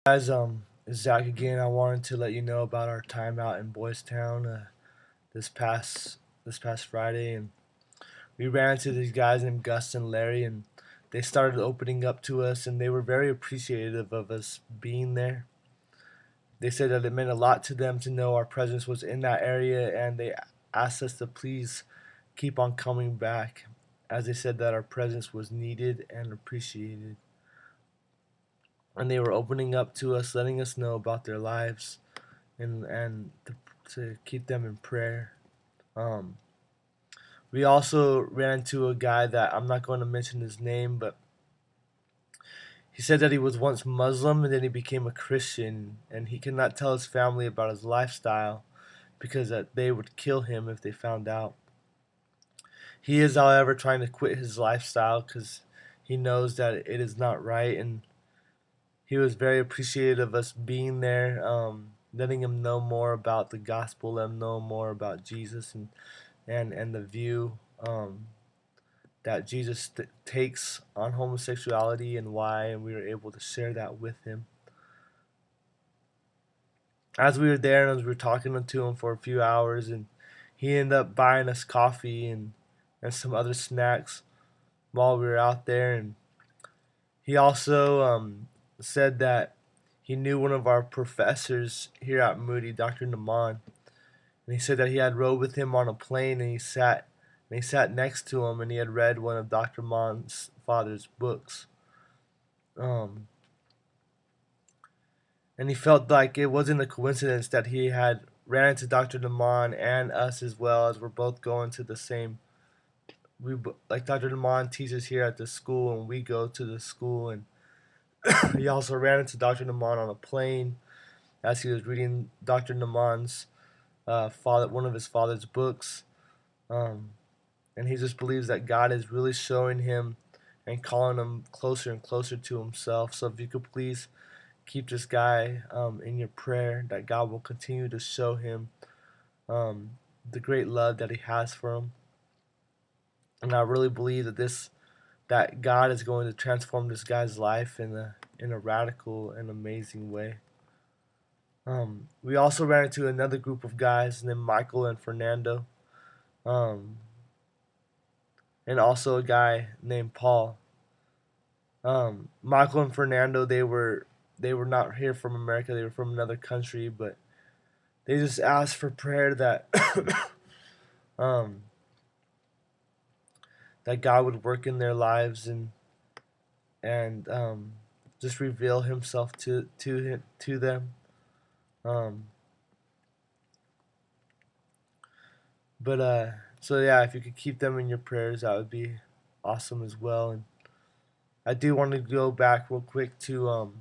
Guys, it's Zach again. I wanted to let you know about our time out in Boys Town this past this past Friday, and we ran into these guys named Gus and Larry, and they started opening up to us, and they were very appreciative of us being there. They said that it meant a lot to them to know our presence was in that area, and they asked us to please keep on coming back, as they said that our presence was needed and appreciated, and they were opening up to us, letting us know about their lives and to keep them in prayer. Um, we also ran into a guy that I'm not going to mention his name, but he said that he was once Muslim and then he became a Christian, and he could not tell his family about his lifestyle because that they would kill him if they found out. He is, however, trying to quit his lifestyle because he knows that it is not right, and he was very appreciative of us being there, letting him know more about the gospel, let him know more about Jesus and the view that Jesus takes on homosexuality and why, and we were able to share that with him. As we were there and as we were talking to him for a few hours, and he ended up buying us coffee and some other snacks while we were out there, and he also said that he knew one of our professors here at Moody, Dr. Naman, and he said that he had rode with him on a plane, and he sat next to him, and he had read one of Dr. Naman's father's books. Um, and he felt like it wasn't a coincidence that he had ran into Dr. Naman and us as well, as we're both going to the same. Like Dr. Naman teaches here at the school, and we go to the school, and he also ran into Dr. Naman on a plane as he was reading Dr. Naman's father, one of his father's books, um, and he just believes that God is really showing him and calling him closer and closer to himself. So if you could please keep this guy in your prayer, that God will continue to show him um, the great love that he has for him. And I really believe that God is going to transform this guy's life in a radical and amazing way. We also ran into another group of guys named Michael and Fernando, um, and also a guy named Paul. Michael and Fernando, they were not here from America; they were from another country, but they just asked for prayer that um, that God would work in their lives and just reveal Himself to them. Um, but so yeah, if you could keep them in your prayers, that would be awesome as well. And I do want to go back real quick to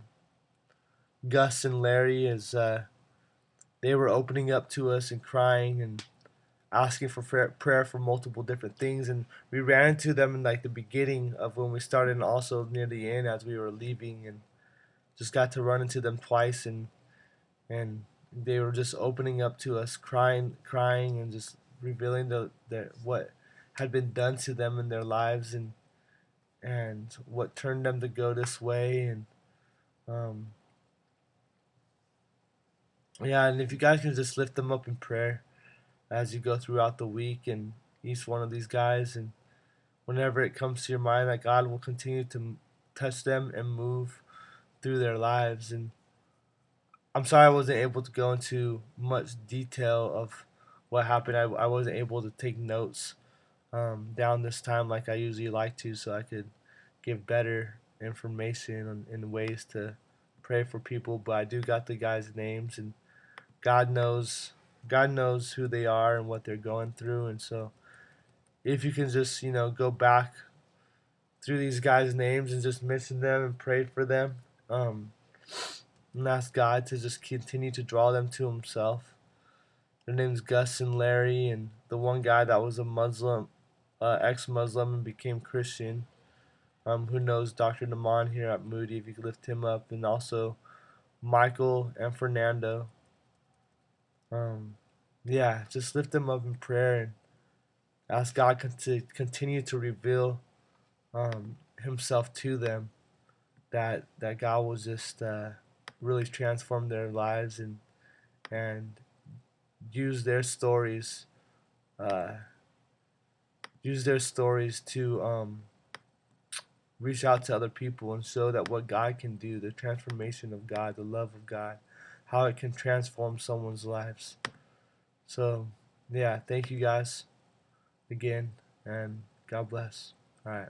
Gus and Larry as they were opening up to us and crying and asking for prayer for multiple different things, and we ran into them in like the beginning of when we started and also near the end as we were leaving, and just got to run into them twice, and they were just opening up to us, crying and just revealing the what had been done to them in their lives, and what turned them to go this way. And um, yeah, and if you guys can just lift them up in prayer as you go throughout the week and each one of these guys, and whenever it comes to your mind, that God will continue to touch them and move through their lives. And I'm sorry I wasn't able to go into much detail of what happened. I wasn't able to take notes down this time like I usually like to, so I could give better information and ways to pray for people. But I do got the guys' names, and God knows God knows who they are and what they're going through. And so if you can just go back through these guys' names and just mention them and pray for them, um, and ask God to just continue to draw them to Himself. Their names Gus and Larry, and the one guy that was a Muslim, ex-Muslim, and became Christian. Who knows Dr. Naman here at Moody? If you could lift him up, and also Michael and Fernando. Um, yeah, just lift them up in prayer and ask God to continue to reveal Himself to them. That God will just really transform their lives and use their stories uh, to reach out to other people and show that what God can do, the transformation of God, the love of God, how it can transform someone's lives. So, yeah, thank you guys again, and God bless. All right.